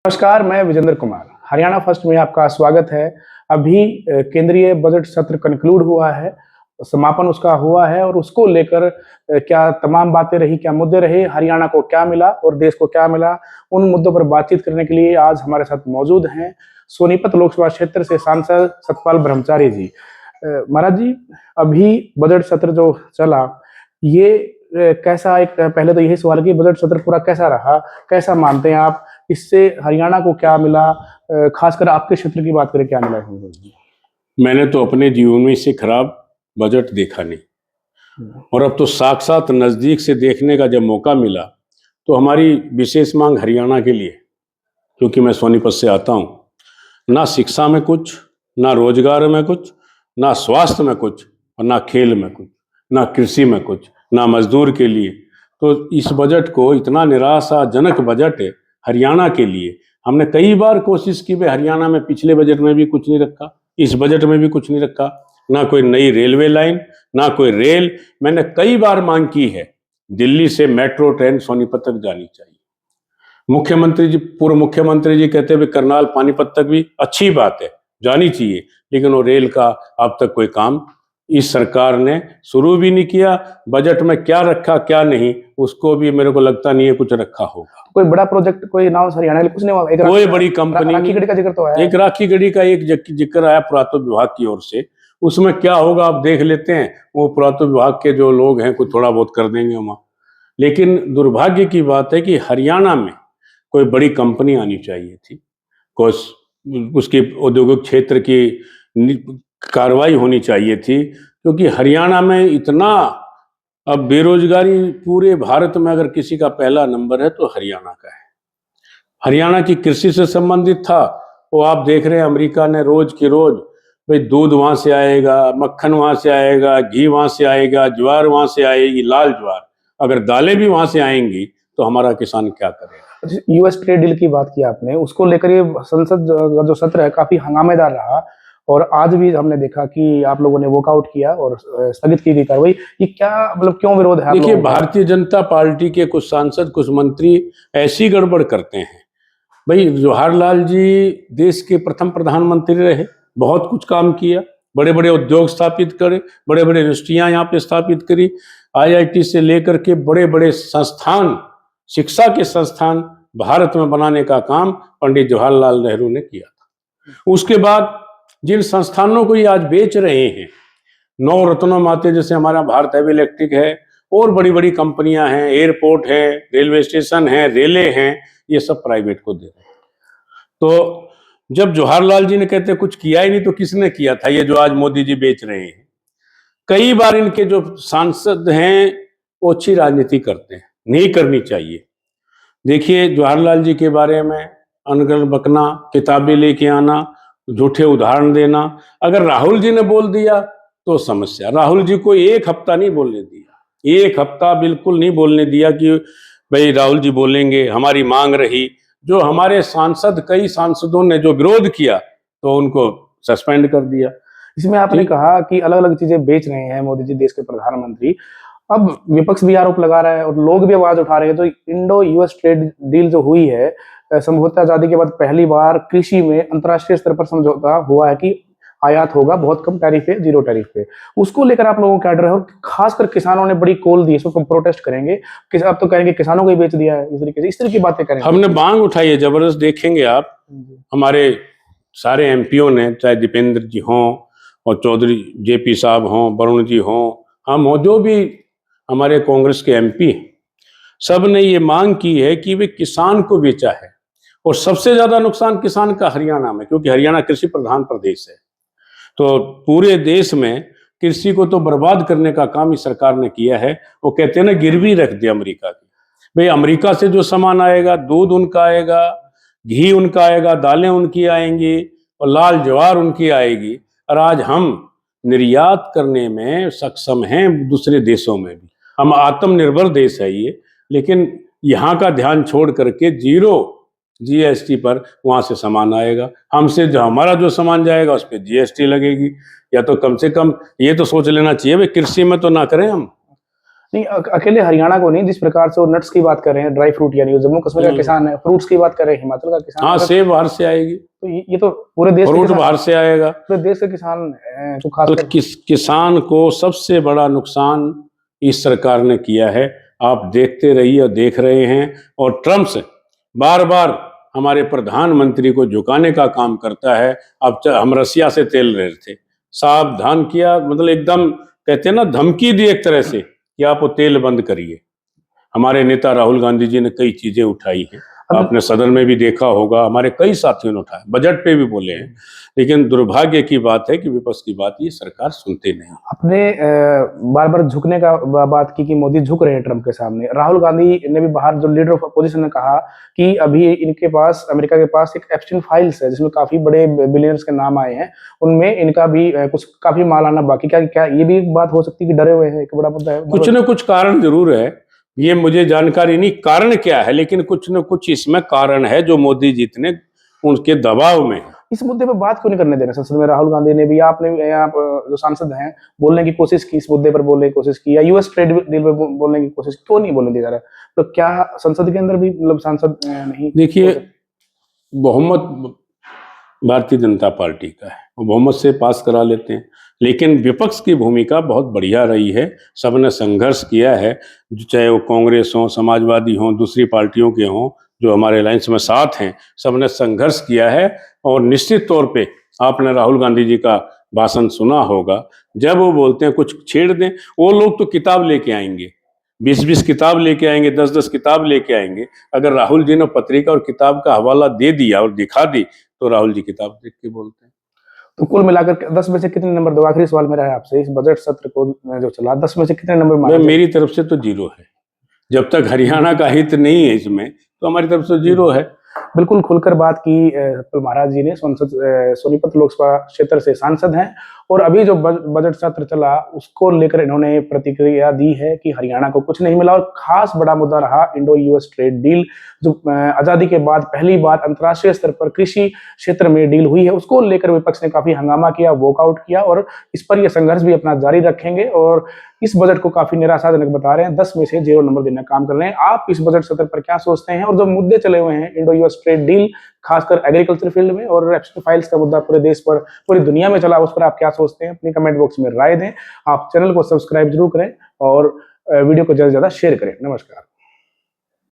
नमस्कार, मैं विजेंद्र कुमार। हरियाणा फर्स्ट में आपका स्वागत है। अभी केंद्रीय बजट सत्र कंक्लूड हुआ है, समापन उसका हुआ है और उसको लेकर क्या तमाम बातें रही, क्या मुद्दे रहे, हरियाणा को क्या मिला और देश को क्या मिला, उन मुद्दों पर बातचीत करने के लिए आज हमारे साथ मौजूद हैं सोनीपत लोकसभा क्षेत्र से सांसद सतपाल ब्रह्मचारी जी। महाराज जी, अभी बजट सत्र जो चला, ये कैसा एक पहले तो यही सवाल है कि बजट सत्र पूरा कैसा रहा, कैसा मानते हैं आप? इससे हरियाणा को क्या मिला? खासकर आपके क्षेत्र की बात करें, क्या मिला है? मैंने तो अपने जीवन में इससे खराब बजट देखा नहीं, और अब तो साक्षात नज़दीक से देखने का जब मौका मिला तो हमारी विशेष मांग हरियाणा के लिए, क्योंकि मैं सोनीपत से आता हूँ, ना शिक्षा में कुछ, ना रोजगार में कुछ, ना स्वास्थ्य में कुछ, और ना खेल में कुछ, ना कृषि में कुछ, ना मजदूर के लिए। तो इस बजट को इतना निराशाजनक बजट है हरियाणा के लिए। हमने कई बार कोशिश की भाई हरियाणा में पिछले बजट में भी कुछ नहीं रखा, इस बजट में भी कुछ नहीं रखा, ना कोई नई रेलवे लाइन, ना कोई रेल। मैंने कई बार मांग की है, दिल्ली से मेट्रो ट्रेन सोनीपत तक जानी चाहिए। मुख्यमंत्री जी, पूर्व मुख्यमंत्री जी कहते हुए करनाल पानीपत तक भी अच्छी बात है, जानी चाहिए, लेकिन वो रेल का अब तक कोई काम इस सरकार ने शुरू भी नहीं किया। बजट में क्या रखा क्या नहीं, उसको भी मेरे को लगता नहीं है कुछ रखा होगा। कोई बड़ा प्रोजेक्ट, कोई अनाउंस हरियाणा के लिए कुछ नहीं हुआ? कोई बड़ी कंपनी राखी गढ़ी का जिक्र तो आया, एक राखी गढ़ी का एक जिक्र आया पुरातत्व विभाग की ओर से। उसमें क्या होगा आप देख लेते हैं, वो पुरातत्व विभाग के जो लोग हैं कुछ थोड़ा बहुत कर देंगे वहाँ। लेकिन दुर्भाग्य की बात है कि हरियाणा में कोई बड़ी कंपनी आनी चाहिए थी, कुछ उसके औद्योगिक क्षेत्र की कार्रवाई होनी चाहिए थी, क्योंकि हरियाणा में इतना अब बेरोजगारी, पूरे भारत में अगर किसी का पहला नंबर है तो हरियाणा का है। हरियाणा की कृषि से संबंधित था, वो आप देख रहे हैं अमेरिका ने रोज की रोज भाई दूध वहां से आएगा, मक्खन वहां से आएगा, घी वहां से आएगा, ज्वार वहां से आएगी, लाल ज्वार। अगर दालें भी वहां से आएंगी तो हमारा किसान क्या करेगा? यूएस ट्रेड डील की बात की आपने, उसको लेकर ये संसद जो सत्र है काफी हंगामेदार रहा और आज भी हमने देखा कि आप लोगों ने वॉकआउट किया और स्थगित की गई कार्रवाई। ये क्या मतलब, क्यों विरोध है? देखिए, भारतीय जनता पार्टी के कुछ सांसद, कुछ मंत्री ऐसी गड़बड़ करते हैं। भाई जवाहरलाल जी देश के प्रथम प्रधानमंत्री रहे, बहुत कुछ काम किया, बड़े बड़े उद्योग स्थापित करे, बड़े बड़े इंडस्ट्रियां यहाँ पे स्थापित करी, आईआईटी से लेकर के बड़े बड़े संस्थान, शिक्षा के संस्थान भारत में बनाने का काम पंडित जवाहरलाल नेहरू ने किया था। उसके बाद जिन संस्थानों को ये आज बेच रहे हैं, नौ रत्नों माते जैसे हमारा भारत हैवी इलेक्ट्रिक है, और बड़ी बड़ी कंपनियां हैं, एयरपोर्ट है, रेलवे स्टेशन है, रेलें हैं, ये सब प्राइवेट को दे रहे हैं। तो जब जवाहरलाल जी ने कहते कुछ किया ही नहीं, तो किसने किया था? ये जो आज मोदी जी बेच रहे हैं। कई बार इनके जो सांसद हैं वो अच्छी राजनीति करते हैं, नहीं करनी चाहिए। देखिए, जवाहरलाल जी के बारे में अनगढ़ बकना, किताबें लेके आना, झूठे उदाहरण देना। अगर राहुल जी ने बोल दिया तो समस्या। राहुल जी को एक हफ्ता नहीं बोलने दिया, एक हफ्ता बिल्कुल नहीं बोलने दिया कि भाई राहुल जी बोलेंगे, हमारी मांग रही। जो हमारे सांसद, कई सांसदों ने जो विरोध किया तो उनको सस्पेंड कर दिया। इसमें आपने कहा कि अलग अलग चीजें बेच रहे हैं मोदी जी, देश के प्रधानमंत्री। अब विपक्ष भी आरोप लगा रहा है और लोग भी आवाज उठा रहे हैं। तो इंडो यूएस ट्रेड डील जो हुई है, समझौता आजादी के बाद पहली बार कृषि में अंतर्राष्ट्रीय स्तर पर समझौता हुआ है कि आयात होगा बहुत कम टैरिफ पे, जीरो टैरिफ पे। उसको लेकर आप लोगों को क्या डर है? और खासकर किसानों ने बड़ी कॉल दी, इसको प्रोटेस्ट करेंगे, अब तो कहेंगे किसानों को ही बेच दिया है, इस तरीके से, इस तरह की बातें करेंगे। हमने मांग उठाई है जबरदस्त, देखेंगे आप। हमारे सारे एमपीओ ने, चाहे दीपेंद्र जी हों और चौधरी जेपी साहब हों, वरुण जी हों, हम हों, जो भी हमारे कांग्रेस के एमपी, सब ने ये मांग की है कि वे किसान को बेचा है। और सबसे ज्यादा नुकसान किसान का हरियाणा में, क्योंकि हरियाणा कृषि प्रधान प्रदेश है। तो पूरे देश में कृषि को तो बर्बाद करने का काम इस सरकार ने किया है। वो कहते हैं ना, गिरवी रख दिया अमेरिका की। भाई अमेरिका से जो सामान आएगा, दूध उनका आएगा, घी उनका आएगा, दालें उनकी आएंगी और लाल ज्वार उनकी आएगी। और आज हम निर्यात करने में सक्षम हैं दूसरे देशों में भी। हम आत्मनिर्भर देश है ये, लेकिन यहाँ का ध्यान छोड़ करके जीरो जीएसटी पर वहां से सामान आएगा। हमसे जो हमारा जो सामान जाएगा उस पर जीएसटी लगेगी। या तो कम से कम ये तो सोच लेना चाहिए भाई कृषि में तो ना करें हम। नहीं अकेले हरियाणा को नहीं, जिस प्रकार से वो नट्स की बात कर रहे हैं, ड्राई फ्रूट, यानी जम्मू कश्मीर का किसान है, फ्रूट्स की बात कर रहे हैं, हिमाचल का किसान, हाँ, सेब बाहर से आएगी, तो ये तो पूरे देश फ्रूट बाहर से आएगा, पूरे देश के किसान जो तो खासकर किसान को सबसे बड़ा नुकसान इस सरकार ने किया है। आप देखते रहिए और देख रहे हैं, और ट्रम्प से बार बार हमारे प्रधानमंत्री को झुकाने का काम करता है। अब हम रसिया से तेल ले रहे थे, सावधान किया, मतलब एकदम कहते हैं ना, धमकी दी एक तरह से कि आप वो तेल बंद करिए। हमारे नेता राहुल गांधी जी ने कई चीजें उठाई हैं, आपने सदन में भी देखा होगा, हमारे कई साथियों ने उठाया, बजट पे भी बोले हैं, लेकिन दुर्भाग्य की बात है कि विपक्ष की बात ये सरकार सुनते नहीं। अपने बार बार झुकने का बात की कि मोदी झुक रहे हैं ट्रम्प के सामने। राहुल गांधी ने भी बाहर, जो लीडर ऑफ अपोजिशन ने कहा कि अभी इनके पास, अमेरिका के पास एक एप्स्टीन फाइल्स है जिसमें काफी बड़े बिलियनर्स के नाम आए हैं, उनमें इनका भी कुछ काफी माल आना बाकी। क्या ये भी एक बात हो सकती है कि डरे हुए हैं? एक बड़ा मुद्दा है। कुछ न कुछ कारण जरूर है, ये मुझे जानकारी नहीं कारण क्या है, लेकिन कुछ न कुछ इसमें कारण है जो मोदी जीतने उनके दबाव में। इस मुद्दे पे बात क्यों नहीं करने दे रहे संसद में? राहुल गांधी ने भी, आपने भी, आप जो सांसद हैं, बोलने की कोशिश की, इस मुद्दे पर बोलने की कोशिश की, या यूएस ट्रेड डील पे बोलने की कोशिश, क्यों नहीं बोलने दिया जा रहा? तो क्या संसद के अंदर भी मतलब सांसद नहीं? देखिए, बहुमत भारतीय जनता पार्टी का है, वो बहुमत से पास करा लेते हैं, लेकिन विपक्ष की भूमिका बहुत बढ़िया रही है। सबने संघर्ष किया है, चाहे वो कांग्रेस हो, समाजवादी हो, दूसरी पार्टियों के हों, जो हमारे अलायंस में साथ हैं, सबने संघर्ष किया है। और निश्चित तौर पे आपने राहुल गांधी जी का भाषण सुना होगा, जब वो बोलते हैं कुछ छेड़ दें, वो लोग तो किताब लेके आएंगे, 20-20 किताब लेके आएंगे, 10-10 किताब लेके आएंगे। अगर राहुल जी ने पत्रिका और किताब का हवाला दे दिया और दिखा दी, तो राहुल जी किताब देख के बोलते हैं। तो कुल मिलाकर 10 में से कितने नंबर दो? आखिरी सवाल मेरा है आपसे, इस बजट सत्र को जो चला, 10 में से कितने नंबर मारे? मेरी तरफ से तो 0 है। जब तक हरियाणा का हित नहीं है इसमें, तो हमारी तरफ से 0 है। बिल्कुल खुलकर बात की सतपाल महाराज जी ने, सोनीपत लोकसभा क्षेत्र से सांसद हैं, और अभी जो बजट सत्र चला उसको लेकर इन्होंने प्रतिक्रिया दी है कि हरियाणा को कुछ नहीं मिला। और खास बड़ा मुद्दा रहा इंडो यूएस ट्रेड डील, जो आजादी के बाद पहली बार अंतर्राष्ट्रीय स्तर पर कृषि क्षेत्र में डील हुई है, उसको लेकर विपक्ष ने काफी हंगामा किया, वॉकआउट किया, और इस पर यह संघर्ष भी अपना जारी रखेंगे। और इस बजट को काफी निराशाजनक बता रहे हैं, 10 में से 0 नंबर देने का काम कर रहे हैं। आप इस बजट सत्र पर क्या सोचते हैं? और जो मुद्दे चले हुए हैं, इंडो यूएस ट्रेड डील, खासकर एग्रीकल्चर फील्ड में, और एप्स्टीन फाइल्स का मुद्दा पूरे देश पर, पूरी दुनिया में चला, उस पर आप क्या सोचते हैं? अपनी कमेंट बॉक्स में राय दें। आप चैनल को सब्सक्राइब जरूर करें और वीडियो को ज्यादा से ज्यादा शेयर करें। नमस्कार।